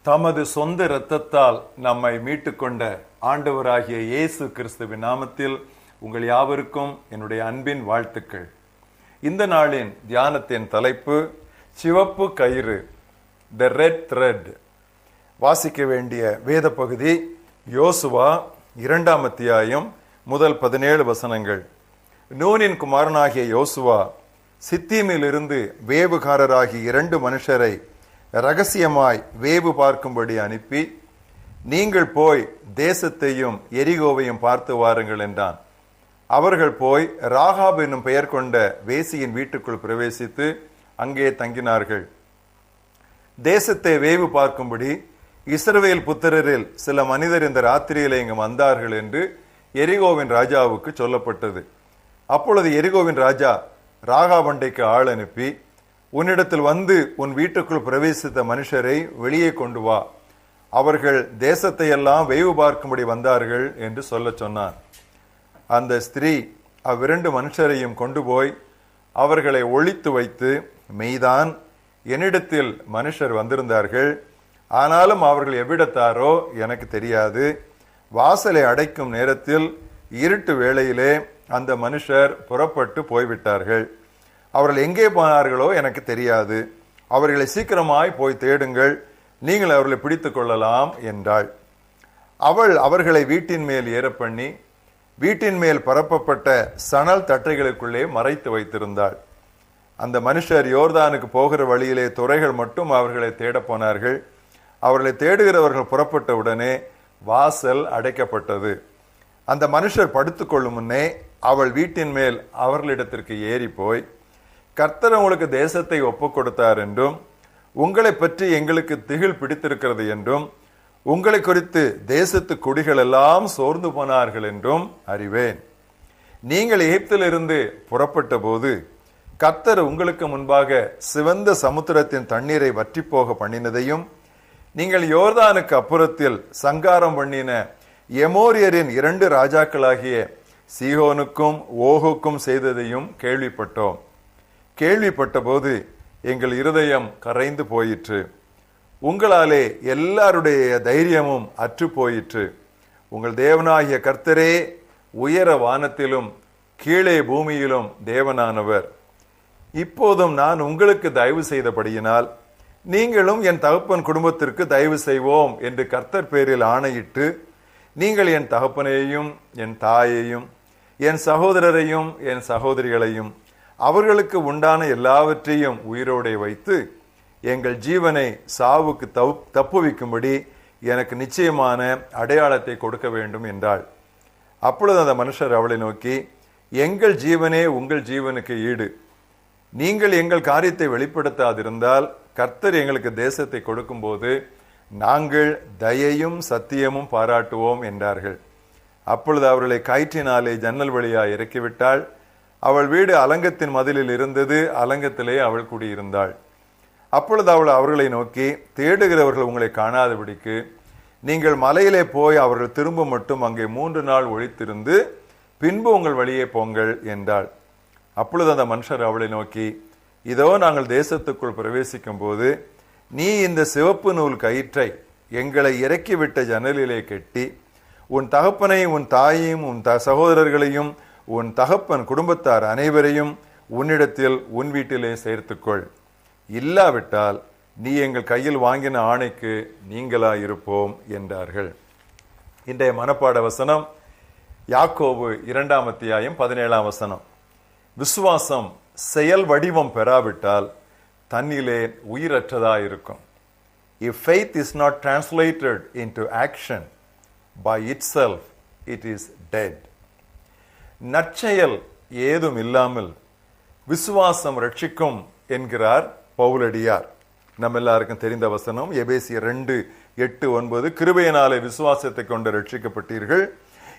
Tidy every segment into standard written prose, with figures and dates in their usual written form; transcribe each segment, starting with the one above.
தமது சொந்த இரத்தத்தால் நம்மை மீட்டுக்கொண்ட ஆண்டவராகிய இயேசு கிறிஸ்துவின் நாமத்தில் உங்கள் யாவருக்கும் என்னுடைய அன்பின் வாழ்த்துக்கள். இந்த நாளின் தியானத்தின் தலைப்பு சிவப்பு கயிறு, த ரெட் த்ரெட். வாசிக்க வேண்டிய வேத பகுதி யோசுவா 2ஆம் அத்தியாயம் முதல் 17 வசனங்கள். நூனின் குமாரனாகிய யோசுவா சித்தீமிலிருந்து வேவுகாரராகிய 2 மனுஷரை ரகசியமாய் வேவு பார்க்கும்படி அனுப்பி, நீங்கள் போய் தேசத்தையும் எரிகோவையும் பார்த்து வாருங்கள் என்றான். அவர்கள் போய் ராகாப் என்னும் பெயர் கொண்ட வேசியின் வீட்டுக்குள் பிரவேசித்து அங்கே தங்கினார்கள். தேசத்தை வேவு பார்க்கும்படி இஸ்ரவேல் புத்திரரில் சில மனிதர் இந்த ராத்திரியில இங்கு வந்தார்கள் என்று எரிகோவின் ராஜாவுக்கு சொல்லப்பட்டது. அப்பொழுது எரிகோவின் ராஜா ராகாபண்டைக்கு ஆள் அனுப்பி, உன்னிடத்தில் வந்து உன் வீட்டுக்குள் பிரவேசித்த மனுஷரை வெளியே கொண்டு வா, அவர்கள் தேசத்தை எல்லாம் வேவு பார்க்கும்படி வந்தார்கள் என்று சொல்ல சொன்னான். அந்த ஸ்திரீ அவ்விரண்டு மனுஷரையும் கொண்டு போய் அவர்களை ஒளித்து வைத்து, மெய்தான் என்னிடத்தில் மனுஷர் வந்திருந்தார்கள், ஆனாலும் அவர்கள் எவ்விடத்தாரோ எனக்கு தெரியாது. வாசலை அடைக்கும் நேரத்தில் இருட்டு வேளையிலே அந்த மனுஷர் புறப்பட்டு போய்விட்டார்கள். அவர்கள் எங்கே போனார்களோ எனக்கு தெரியாது. அவர்களை சீக்கிரமாய் போய் தேடுங்கள், நீங்கள் அவர்களை பிடித்துக் கொள்ளலாம் என்றாள். அவள் அவர்களை வீட்டின் மேல் ஏற பண்ணி வீட்டின் மேல் பரப்பப்பட்ட சணல் தட்டைகளுக்குள்ளே மறைத்து வைத்திருந்தாள். அந்த மனுஷர் யோர்தானுக்கு போகிற வழியிலே துறைகள் மட்டும் அவர்களை தேட போனார்கள். அவர்களை தேடுகிறவர்கள் புறப்பட்ட உடனே வாசல் அடைக்கப்பட்டது. அந்த மனுஷர் படுத்துக் கொள்ளும் முன்னே அவள் வீட்டின் மேல் அவர்களிடத்திற்கு ஏறி போய், கர்த்தர் உங்களுக்கு தேசத்தை ஒப்புக் கொடுத்தார் என்றும், உங்களை பற்றி எங்களுக்கு திகில் பிடித்திருக்கிறது என்றும், உங்களை குறித்து தேசத்து குடிகள் எல்லாம் சோர்ந்து போனார்கள் என்றும் அறிவேன். நீங்கள் எகிப்திலிருந்து புறப்பட்ட போது கர்த்தர் உங்களுக்கு முன்பாக சிவந்த சமுத்திரத்தின் தண்ணீரை வற்றி போக பண்ணினதையும், நீங்கள் யோர்தானுக்கு அப்புறத்தில் சங்காரம் பண்ணின எமோரியரின் 2 ராஜாக்களாகிய சீகோனுக்கும் ஓகுக்கும் செய்ததையும் கேள்விப்பட்டோம். கேள்விப்பட்ட போது எங்கள் இருதயம் கரைந்து போயிற்று. உங்களாலே எல்லாருடைய தைரியமும் அற்று போயிற்று. உங்கள் தேவனாகிய கர்த்தரே உயர வானத்திலும் கீழே பூமியிலும் தேவனானவர். இப்போதும் நான் உங்களுக்கு தயவு செய்தபடியினால் நீங்களும் என் தகப்பன் குடும்பத்திற்கு தயவு செய்வோம் என்று கர்த்தர் பேரில் ஆணையிட்டு, நீங்கள் என் தகப்பனையும் என் தாயையும் என் சகோதரரையும் என் சகோதரிகளையும் அவர்களுக்கு உண்டான எல்லாவற்றையும் உயிரோடே வைத்து எங்கள் ஜீவனை சாவுக்கு தப்புவிக்கும்படி எனக்கு நிச்சயமான அடையாளத்தை கொடுக்க வேண்டும் என்றாள். அப்பொழுது அந்த மனுஷர் அவளை நோக்கி, எங்கள் ஜீவனே உங்கள் ஜீவனுக்கு ஈடு. நீங்கள் எங்கள் காரியத்தை வெளிப்படுத்தாதிருந்தால் கர்த்தர் எங்களுக்கு தேசத்தை கொடுக்கும் போது நாங்கள் தயையும் சத்தியமும் பாராட்டுவோம் என்றார்கள். அப்பொழுது அவர்களை கயிற்றினாலே ஜன்னல் வழியா இறக்கிவிட்டாள். அவள் வீடு அலங்கத்தின் மதிலில் இருந்தது. அலங்கத்திலே அவள் குடியிருந்தாள். அப்பொழுது அவள் அவர்களை நோக்கி, தேடுகிறவர்கள் உங்களை காணாதபடிக்கு நீங்கள் மலையிலே போய் அவர்கள் திரும்ப மட்டும் அங்கே 3 நாள் ஒழித்திருந்து பின்பு உங்கள் வழியே போங்கள் என்றாள். அப்பொழுது அந்த மனுஷர் அவளை நோக்கி, இதோ நாங்கள் தேசத்துக்குள் பிரவேசிக்கும் போது நீ இந்த சிவப்பு நூல் கயிற்றை எங்களை இறக்கிவிட்ட ஜன்னலிலே கெட்டி உன் தகப்பனையும் உன் தாயையும் உன் சகோதரர்களையும் உன் தகப்பன் குடும்பத்தார் அனைவரையும் உன்னிடத்தில் உன் வீட்டிலே சேர்த்துக்கொள். இல்லாவிட்டால் நீ எங்கள் கையில் வாங்கின ஆணைக்கு நீங்களாயிருப்போம் என்றார்கள். இன்றைய மனப்பாட வசனம் யாக்கோபு 2ஆம் அத்தியாயம் 17ஆம் வசனம். விசுவாசம் செயல் வடிவம் பெறாவிட்டால் தன்னிலே உயிரற்றதாயிருக்கும். If faith is not translated into action by itself, it is dead. நற்செயல் ஏதும் இல்லாமல் விசுவாசம் ரட்சிக்கும் என்கிறார் பவுலடியார். நம்ம எல்லாருக்கும் தெரிந்த வசனம் எபேசியர் 2:8-9. கிருபையினாலே விசுவாசத்தை கொண்டு ரட்சிக்கப்பட்டீர்கள்,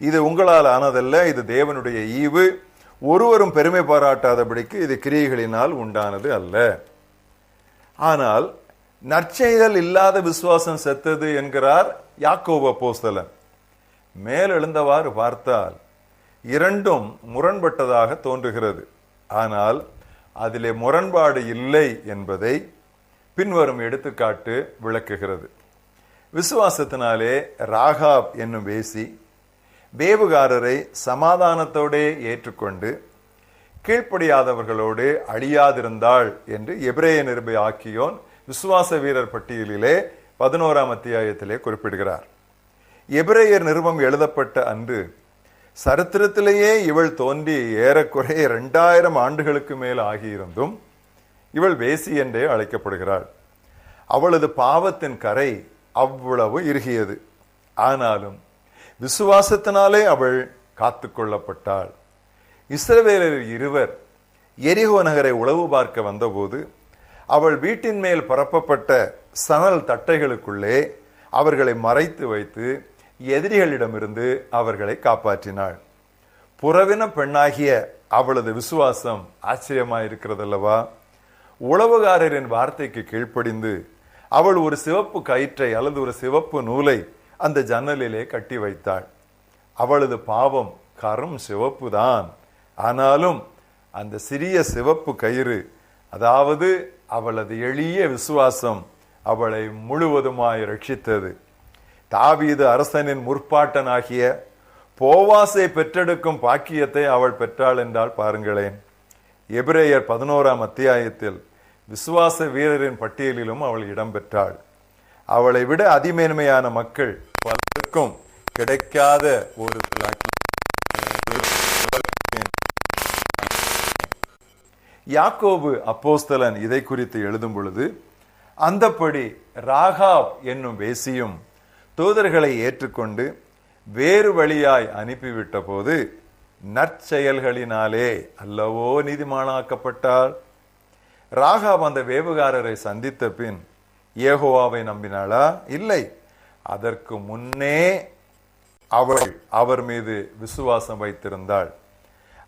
இது உங்களால் ஆனதல்ல, இது தேவனுடைய ஈவு, ஒருவரும் பெருமை பாராட்டாதபடிக்கு இது கிரியைகளினால் உண்டானது அல்ல. ஆனால் நற்செயல் இல்லாத விசுவாசம் செத்தது என்கிறார் யாக்கோபு அப்போஸ்தலன். மேலெழுந்தவாறு பார்த்தால் இரண்டும் முரண்பட்டதாக தோன்றுகிறது. ஆனால் அதிலே முரண்பாடு இல்லை என்பதை பின்வரும் எடுத்துக்காட்டு விளக்குகிறது. விசுவாசத்தினாலே ராகாப் என்னும் வேசி வேவுகாரரை சமாதானத்தோடே ஏற்றுக்கொண்டு கீழ்ப்படியாதவர்களோடு அழியாதிருந்தாள் என்று எபிரேய நிருபை ஆக்கியோன் விசுவாச வீரர் பட்டியலிலே 11ஆம் அத்தியாயத்திலே குறிப்பிடுகிறார். எபிரேயர் நிருபம் எழுதப்பட்ட அன்று சரித்திரத்திலேயே இவள் தோன்றி ஏறக்குறைய 2000 ஆண்டுகளுக்கு மேல் ஆகியிருந்தும் இவள் வேசி என்றே அழைக்கப்படுகிறாள். அவளது பாவத்தின் கரை அவ்வளவு இறுகியது. ஆனாலும் விசுவாசத்தினாலே அவள் காத்து கொள்ளப்பட்டாள். இஸ்ரவேலர் இருவர் எரிகோ நகரை உளவு பார்க்க வந்தபோது அவள் வீட்டின் மேல் பரப்பப்பட்ட சணல் தட்டைகளுக்குள்ளே அவர்களை மறைத்து வைத்து எதிரிகளிடமிருந்து அவர்களை காப்பாற்றினாள். புறவின பெண்ணாகிய அவளது விசுவாசம் ஆச்சரியமாயிருக்கிறதல்லவா? உளவுகாரரின் வார்த்தைக்கு கீழ்ப்படிந்து அவள் ஒரு சிவப்பு கயிற்றை அல்லது ஒரு சிவப்பு நூலை அந்த ஜன்னலிலே கட்டி வைத்தாள். அவளது பாவம் கரும் சிவப்பு தான். ஆனாலும் அந்த சிறிய சிவப்பு கயிறு, அதாவது அவளது எளிய விசுவாசம், அவளை முழுவதுமாய் ரட்சித்தது. தாவீது அரசனின் முற்பாட்டனாகிய போவாசை பெற்றெடுக்கும் பாக்கியத்தை அவள் பெற்றாள் என்றால் பாருங்களேன். எபிரேயர் 11ஆம் அத்தியாயத்தில் விசுவாச வீரரின் பட்டியலிலும் அவள் இடம்பெற்றாள். அவளை விட அதிமேன்மையான மக்கள் பலருக்கும் கிடைக்காத ஒரு யாக்கோபு அப்போஸ்தலன் இதை குறித்து எழுதும் பொழுது, அந்தப்படி ராகாப் என்னும் வேசியும் தூதர்களை ஏற்றுக்கொண்டு வேறு வழியாய் அனுப்பிவிட்ட போது நற்செயல்களினாலே அல்லவோ நீதிமானாக்கப்பட்டாள். ராகாப் அந்த வேவுகாரரை சந்தித்த பின் யெகோவாவை நம்பினாளா? இல்லை. அதற்கு முன்னே அவள் அவர் மீது விசுவாசம் வைத்திருந்தாள்.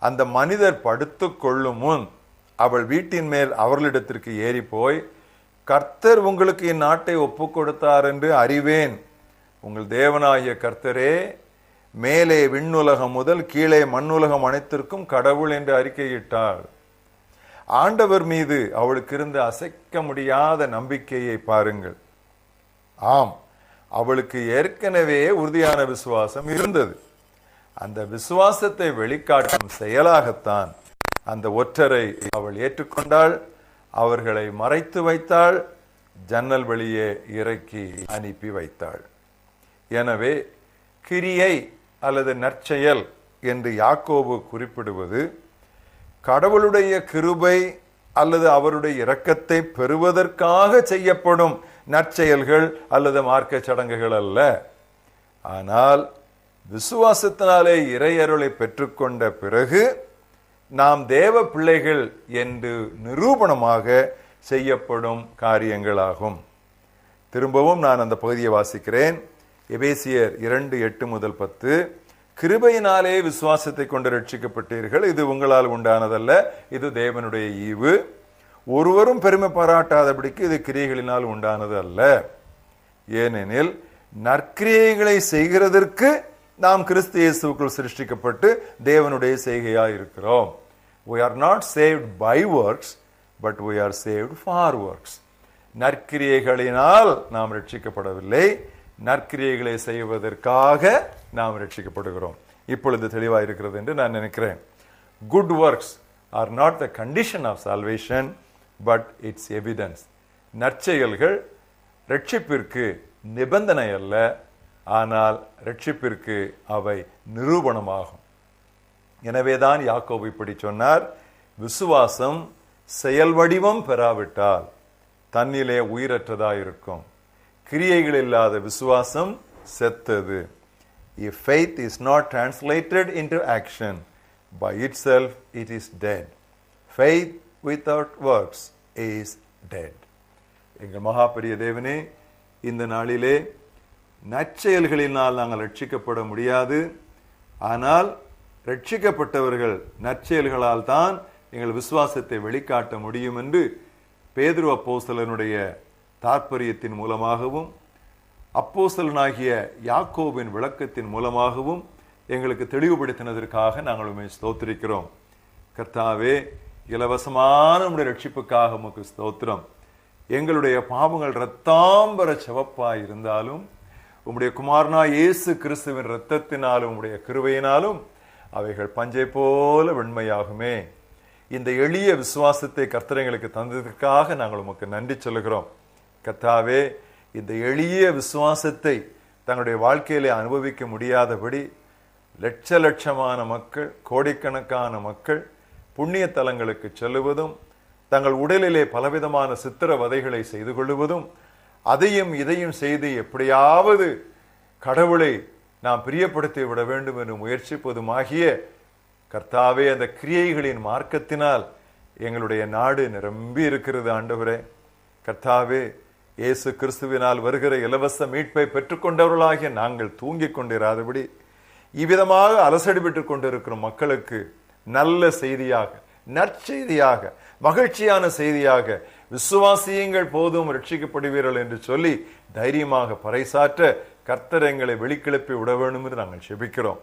அந்த மனிதர் படுத்துக் கொள்ளும் முன் அவள் வீட்டின் மேல் அவர்களிடத்திற்கு ஏறி போய், கர்த்தர் உங்களுக்கு இந்நாட்டை ஒப்புக் கொடுத்தார் என்று அறிவேன். உங்கள் தேவனாகிய கர்த்தரே மேலே விண்ணுலகம் முதல் கீழே மண்ணுலகம் அனைத்திற்கும் கடவுள் என்று அறிக்கையிட்டாள். ஆண்டவர் மீது அவளுக்கு இருந்த அசைக்க முடியாத நம்பிக்கையை பாருங்கள். ஆம், அவளுக்கு ஏற்கனவே உறுதியான விசுவாசம் இருந்தது. அந்த விசுவாசத்தை வெளிக்காட்டும் செயலாகத்தான் அந்த ஒற்றரை அவள் ஏற்றுக்கொண்டாள். அவர்களை மறைத்து வைத்தாள், ஜன்னல் வெளியே இறக்கி அனுப்பி வைத்தாள். எனவே கிரியை அல்லது நற்செயல் என்று யாக்கோபு குறிப்பிடுவது கடவுளுடைய கிருபை அல்லது அவருடைய இரக்கத்தை பெறுவதற்காக செய்யப்படும் நற்செயல்கள் அல்லது மார்க்க சடங்குகள் அல்ல. ஆனால் விசுவாசத்தினாலே இறையருளை பெற்றுக்கொண்ட பிறகு நாம் தேவ பிள்ளைகள் என்று நிரூபணமாக செய்யப்படும் காரியங்களாகும். திரும்பவும் நான் அந்த பகுதியை வாசிக்கிறேன். எபேசியர் 2:8-10. கிருபையினாலே விசுவாசத்தை கொண்டு ரட்சிக்கப்பட்டீர்கள், இது உங்களால் உண்டானதல்ல, இது தேவனுடைய ஈவு, ஒருவரும் பெருமை பாராட்டாதபடிக்கு இது கிரியைகளினால் உண்டானது அல்ல. ஏனெனில் நற்கிரியைகளை செய்கிறதற்கு நாம் கிறிஸ்து இயேசுவுக்குள் சிருஷ்டிக்கப்பட்டு தேவனுடைய செய்கையாய் இருக்கிறோம். We are not saved by works, but we are saved for works. நற்கிரியைகளினால் நாம் ரட்சிக்கப்படவில்லை, நற்கிரியைகளை செய்வதற்காக நாம் ரட்சிக்கப்படுகிறோம். இப்பொழுது தெளிவாக இருக்கிறது என்று நான் நினைக்கிறேன். Good works are not the condition of salvation, but its evidence. நற்செயல்கள் ரட்சிப்பிற்கு நிபந்தனை அல்ல, ஆனால் ரட்சிப்பிற்கு அவை நிரூபணமாகும். எனவேதான் யாக்கோபு இப்படி சொன்னார், விசுவாசம் செயல் வடிவம் பெறாவிட்டால் தன்னிலே உயிரற்றதாயிருக்கும். கிரியைகள் இல்லாத விசுவாசம் செத்தது. If faith is not translated into action, by itself it is dead. Faith without works is dead. எங்கள் மகாபெரிய தேவனே, இந்த நாளிலே நற்செயல்களினால் நாங்கள் ரட்சிக்கப்பட முடியாது, ஆனால் ரட்சிக்கப்பட்டவர்கள் நற்செயல்களால் தான் எங்கள் விசுவாசத்தை வெளிக்காட்ட முடியும் என்று பேதுரு அப்போஸ்தலனுடைய தாற்பரியத்தின் மூலமாகவும் அப்போஸ்தலனாகிய யாக்கோபின் விளக்கத்தின் மூலமாகவும் எங்களுக்கு தெளிவுபடுத்தினதற்காக நாங்கள் உம்மை ஸ்தோத்திரிக்கிறோம். கர்த்தாவே, இலவசமான உம்முடைய ரட்சிப்புக்காக உமக்கு ஸ்தோத்திரம். எங்களுடைய பாவங்கள் இரத்தாம்பர சிவப்பாய் இருந்தாலும் உம்முடைய குமாரனா இயேசு கிறிஸ்துவின் இரத்தத்தினாலும் உம்முடைய கிருபையினாலும் அவைகள் பஞ்சை போல வெண்மையாகுமே. இந்த எளிய விசுவாசத்தை கர்த்தர் எங்களுக்கு தந்ததற்காக நாங்கள் உமக்கு நன்றி சொல்லுகிறோம். கர்த்தாவே, இந்த எளிய விசுவாசத்தை தங்களுடைய வாழ்க்கையிலே அனுபவிக்க முடியாதபடி லட்ச லட்சமான மக்கள், கோடிக்கணக்கான மக்கள் புண்ணிய தலங்களுக்கு செல்லுவதும், தங்கள் உடலிலே பலவிதமான சித்திரவதைகளை செய்து கொள்ளுவதும், அதையும் இதையும் செய்து எப்படியாவது கடவுளை நாம் பிரியப்படுத்தி விட வேண்டும் என்று முயற்சிப்பதுமாகிய கர்த்தாவே, அந்த கிரியைகளின் மார்க்கத்தினால் எங்களுடைய நாடு நிரம்பி இருக்கிறது. ஆண்டவரே கர்த்தாவே, இயேசு கிறிஸ்துவினால் வருகிற இலவச மீட்பை பெற்றுக்கொண்டவர்களாகிய நாங்கள் தூங்கிக் கொண்டிராதபடி இவ்விதமாக அலசடி பெற்றுக் கொண்டிருக்கிற மக்களுக்கு நல்ல செய்தியாக, நற்செய்தியாக, மகிழ்ச்சியான செய்தியாக விசுவாசியுங்கள் போதும் ரட்சிக்கப்படுவீர்கள் என்று சொல்லி தைரியமாக பறைசாற்ற கர்த்தர் எங்களை வெளிக்கிளப்பி விட வேண்டும் என்று நாங்கள் செபிக்கிறோம்.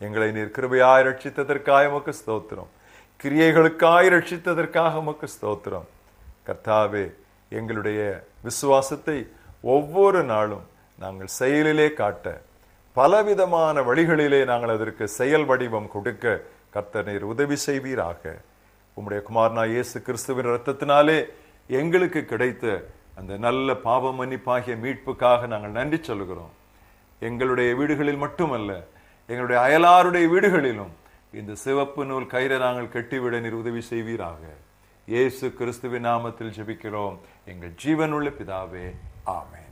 எங்களை நீர் கிருபையாய் ரட்சித்ததற்காக உமக்கு ஸ்தோத்திரம். கிரியைகளுக்காய் ரட்சித்ததற்காக உமக்கு ஸ்தோத்திரம். கர்த்தாவே, எங்களுடைய விசுவாசத்தை ஒவ்வொரு நாளும் நாங்கள் செயலிலே காட்ட, பலவிதமான வழிகளிலே நாங்கள் அதற்கு செயல் வடிவம் கொடுக்க கர்த்தர் நீர் உதவி செய்வீராக. உம்முடைய குமாரனா இயேசு கிறிஸ்துவின் இரத்தத்தினாலே எங்களுக்கு கிடைத்த அந்த நல்ல பாவ மன்னிப்பாகிய மீட்புக்காக நாங்கள் நன்றி சொல்கிறோம். எங்களுடைய வீடுகளில் மட்டுமல்ல, எங்களுடைய அயலாருடைய வீடுகளிலும் இந்த சிவப்பு நூல் கயிறை நாங்கள் கட்டிவிட நீர் உதவி செய்வீராக. இயேசு கிறிஸ்துவின் நாமத்தில் ஜெபிக்கிறோம் எங்கள் ஜீவனுள்ள பிதாவே, ஆமென்.